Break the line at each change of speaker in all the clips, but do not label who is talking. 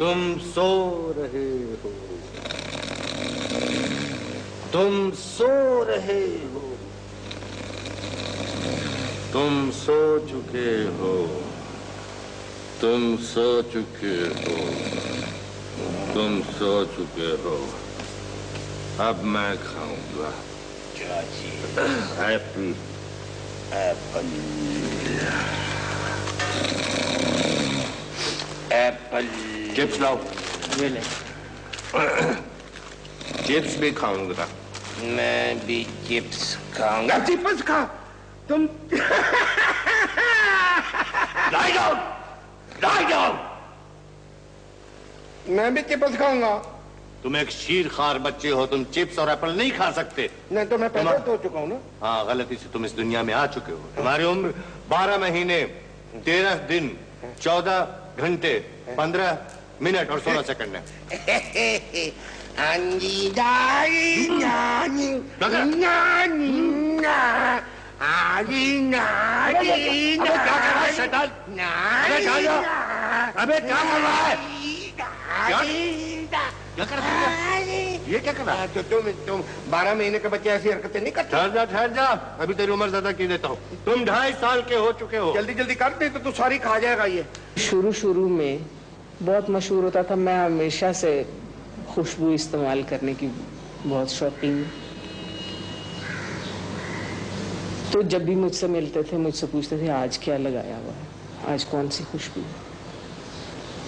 तुम सो रहे हो, तुम सो रहे हो, तुम सो चुके हो, तुम सो चुके हो, तुम सो चुके हो। अब मैं खाऊंगा।
क्या चीज?
एप्पल।
एप्पल। एप्पल।
चिप्स लाओ।
ये ले।
चिप्स भी खाऊंगा।
मैं भी चिप्स खाऊंगा।
चिप्स खा तुम।
Lie down, lie down.
मैं भी चिप्स खाऊंगा।
तुम एक शीरखार बच्चे हो, तुम चिप्स और एप्पल नहीं खा सकते।
नहीं तो मैं पैदा तो हो चुका हूँ ना।
हाँ, गलती से तुम इस दुनिया में आ चुके हो। तुम्हारी उम्र 12 महीने 13 दिन 14 घंटे 15 मिनट और 16 सेकंड है। अबे क्या कर रहा है? क्या कर रहा है? ये क्या कर रहा है?
तो तुम 12 महीने के बच्चे ऐसी हरकतें नहीं करते।
ठहर जा, अभी तेरी उम्र ज्यादा की देता हूँ। तुम 2.5 साल के हो चुके हो।
जल्दी जल्दी कर दे तो तू सारी खा जाएगा। ये
शुरू में बहुत मशहूर होता था। मैं हमेशा से खुशबू इस्तेमाल करने की बहुत शौकीन। तो जब भी मुझसे मिलते थे मुझसे पूछते थे आज क्या लगाया हुआ है, आज कौन सी खुशबू।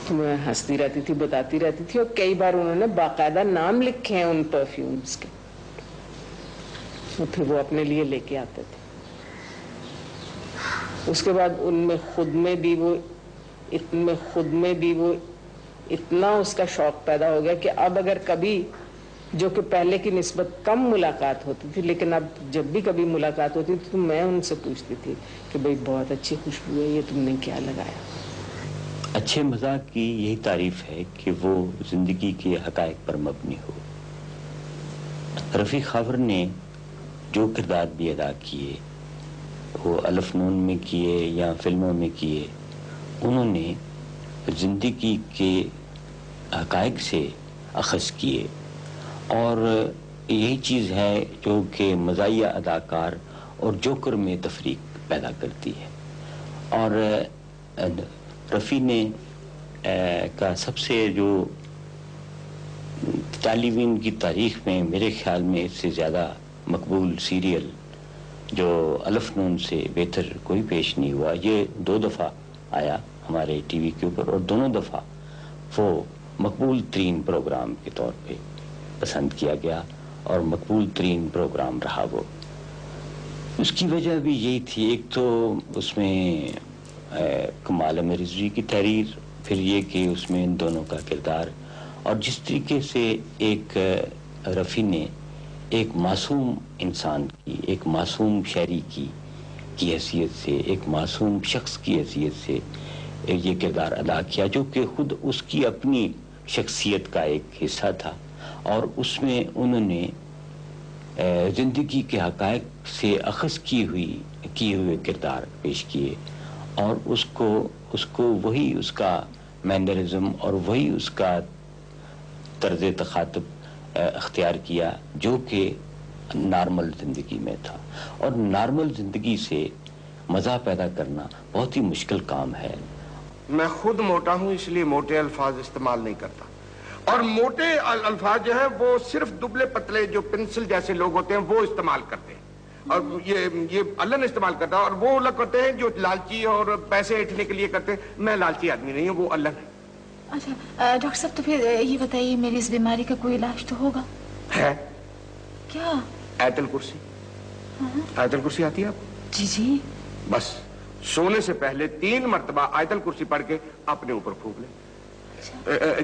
तो मैं हंसती रहती थी, बताती रहती थी, और कई बार उन्होंने बाकायदा नाम लिखे हैं उन परफ्यूम्स के, तो फिर वो अपने लिए लेके आते थे। उसके बाद उनमें खुद में भी वो इतना उसका शौक पैदा हो गया कि अब अगर कभी, जो कि पहले की निस्बत कम मुलाकात होती थी, लेकिन अब जब भी कभी मुलाकात होती थी तो मैं उनसे पूछती थी कि भाई बहुत अच्छी खुशबू है, ये तुमने क्या लगाया।
अच्छे मजाक की यही तारीफ है कि वो जिंदगी के हकायक पर मबनी हो। रफ़ी खावर ने जो किरदार भी अदा किए, वो अलफ नून में किए या फिल्मों में किए, उन्होंने जिंदगी के हकायक से अखज़ किए। और यही चीज़ है जो कि मज़ाहिया अदाकार और जोकर में तफरीक पैदा करती है। और रफ़ी ने का सबसे जो तालिबीन की तारीख में मेरे ख्याल में इससे ज़्यादा मकबूल सीरियल जो अलफ नून से बेहतर कोई पेश नहीं हुआ। ये 2 दफ़ा आया हमारे टीवी के ऊपर और दोनों दफ़ा वो मकबूल तरीन प्रोग्राम के तौर पे पसंद किया गया और मकबूल तरीन प्रोग्राम रहा वो। उसकी वजह भी यही थी, एक तो उसमें कमाल अहमद रिजवी की तहरीर, फिर ये कि उसमें इन दोनों का किरदार, और जिस तरीके से एक रफ़ी ने एक मासूम इंसान की, एक मासूम शहरी की हैसियत से, एक मासूम शख्स की हैसियत से ये किरदार अदा किया, जो कि खुद उसकी अपनी शख्सियत का एक हिस्सा था। और उसमें उन्होंने ज़िंदगी के हक़ाइक़ से अख़ज़ किए हुए किरदार पेश किए, और उसको वही उसका मैनरिज्म और वही उसका तर्ज़ तख़ातुब अख्तियार किया जो कि नॉर्मल ज़िंदगी में था। और नॉर्मल ज़िंदगी से मज़ा पैदा करना बहुत ही मुश्किल काम है।
मैं खुद मोटा हूं, इसलिए मोटे अल्फाज इस्तेमाल नहीं करता। और मोटे अल्फाज जो है वो सिर्फ दुबले पतले जो पेंसिल जैसे लोग होते हैं वो इस्तेमाल करते हैं, और ये अल्लाह ने इस्तेमाल करता है। और वो लोग करते हैं जो लालची और पैसे ऐंठने के लिए करते हैं। मैं लालची आदमी नहीं हूँ, वो अल्लाह ने।
अच्छा डॉक्टर साहब, तो फिर ये बताइए मेरी इस बीमारी का कोई इलाज तो होगा?
है।
क्या?
आयतल कुर्सी। आयतल कुर्सी आती है आपको?
जी जी।
बस सोने से पहले 3 मरतबा आयतल कुर्सी पढ़ के अपने ऊपर फूंक ले।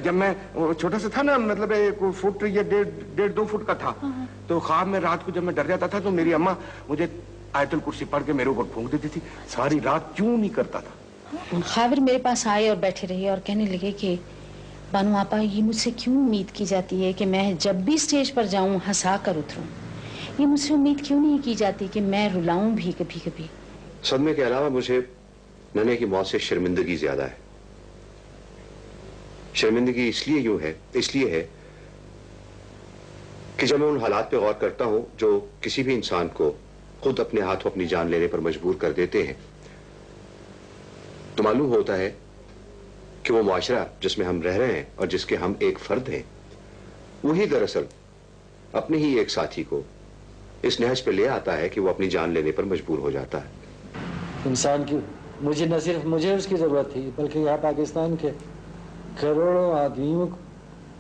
जब मैं छोटा सा था ना, मतलब 1 फुट या 1.5-2 फुट का था, तो ख्वाब में रात को जब मैं डर जाता था तो मेरी अम्मा मुझे आयतुल कुर्सी पढ़ के मेरे ऊपर फूंक देती थी। सारी रात क्यों नहीं करता था।
खाविर मेरे पास आए और बैठे रहे और कहने लगे कि बानू आपा, ये मुझसे क्यों उम्मीद की जाती है कि मैं जब भी स्टेज पर जाऊं हंसा कर उतरूं? ये मुझसे उम्मीद क्यों नहीं की जाती कि मैं रुलाऊं भी कभी कभी?
सदमे के अलावा मुझे नन्हे की मौत से शर्मिंदगी ज्यादा है। शर्मिंदगी इसलिए है कि जब मैं उन हालात पे गौर करता हूं जो किसी भी इंसान को खुद अपने हाथों अपनी जान लेने पर मजबूर कर देते हैं, तो मालूम होता है कि वो मुआशरा जिसमें हम रह रहे हैं और जिसके हम एक फर्द हैं, वही दरअसल अपने ही एक साथी को इस नहज पे ले आता है कि वो अपनी जान लेने पर मजबूर हो जाता है।
इंसान की मुझे न सिर्फ मुझे उसकी जरूरत थी, बल्कि यहाँ पाकिस्तान के करोड़ों आदमियों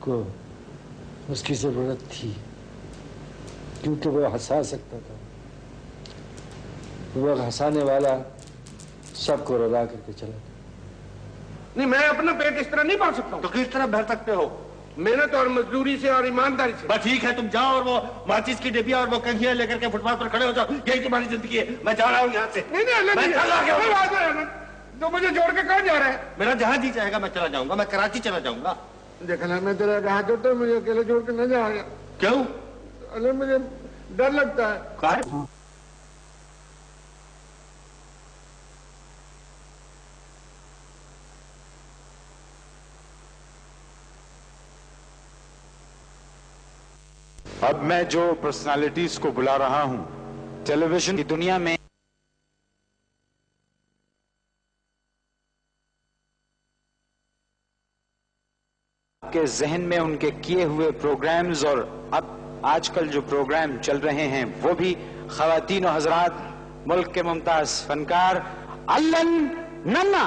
को उसकी जरूरत थी, क्योंकि वो हंसा सकता था। वो हंसाने वाला सबको रुला करके चला।
नहीं, मैं अपना पेट इस तरह नहीं पाल सकता हूँ।
तो किस तरह भर सकते हो?
मेहनत और मजदूरी से और ईमानदारी से।
बस ठीक है, तुम जाओ और वो माचिस की डिबिया और वो कंघियां लेकर के फुटपाथ पर खड़े हो जाओ। यही तुम्हारी जिंदगी है। मैं जा रहा हूँ यहाँ से।
नहीं, तो मुझे जोड़ के कहाँ जा रहा है?
मेरा जहां जी चाहेगा मैं चला जाऊंगा। मैं कराची चला जाऊंगा।
देखना, मैं तेरा हाथ जोड़ता हूँ, मुझे अकेले छोड़ के न जाएगा।
क्यों?
अरे मुझे डर लगता है।
अब मैं जो पर्सनालिटीज को बुला रहा हूं टेलीविजन की दुनिया में, के जहन में उनके किए हुए प्रोग्राम्स और अब आजकल जो प्रोग्राम चल रहे हैं वो भी ख्वातीन और हजरात, मुल्क के मुमताज फनकार अल्लन नन्ना।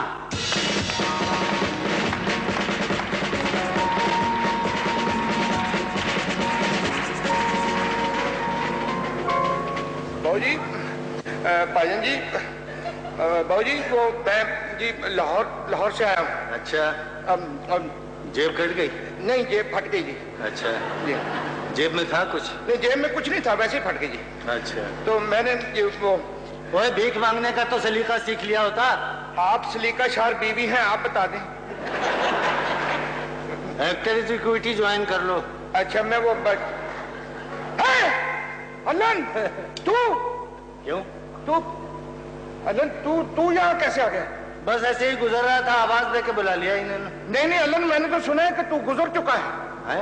बाबूजी, भाईजान जी, बाबूजी वो मैं जी लाहौर से आया हूँ।
अच्छा,
अब
जेब कट गई?
नहीं, जेब फट गई जी।
अच्छा,
जी।
जेब में था कुछ?
नहीं, जेब में कुछ नहीं था, वैसे ही फट गई जी।
अच्छा,
तो मैंने ये वो
भीख मांगने का तो सलीका सीख लिया होता।
आप सलीका शार बीवी हैं, आप बता दें।
एक्टर इक्विटी ज्वाइन कर लो।
अच्छा, मैं वो अल्लन, तू
क्यों?
अल्लन, तू यहाँ कैसे आ गया?
बस ऐसे ही गुजर रहा था, आवाज देके बुला लिया इन्होंने।
नहीं अल्लन, मैंने तो सुना है कि तू गुजर चुका है।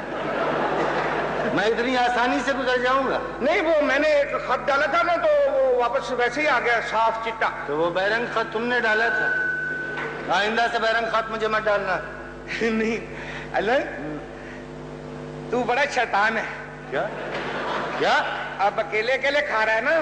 मैं इतनी आसानी से गुजर जाऊंगा?
नहीं, वो मैंने एक खत डाला था ना, तो वो वापस वैसे ही आ गया, साफ चिट्टा।
तो वो बैरंग खत तुमने डाला था? आइंदा से बैरंग खत मुझे मत डालना।
नहीं अल्लन, तू बड़ा शैतान है।
क्या? क्या?
अब अकेले अकेले खा रहा है ना?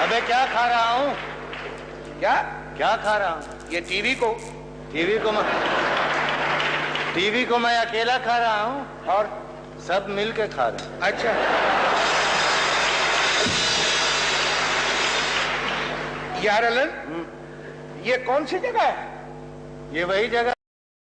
अबे क्या खा रहा हूँ?
क्या
क्या खा रहा हूँ?
ये टीवी को
मैं अकेला खा रहा हूँ
और
सब मिल के खा रहे हैं।
अच्छा, यार अल्लन, ये कौन सी जगह है?
ये वही जगह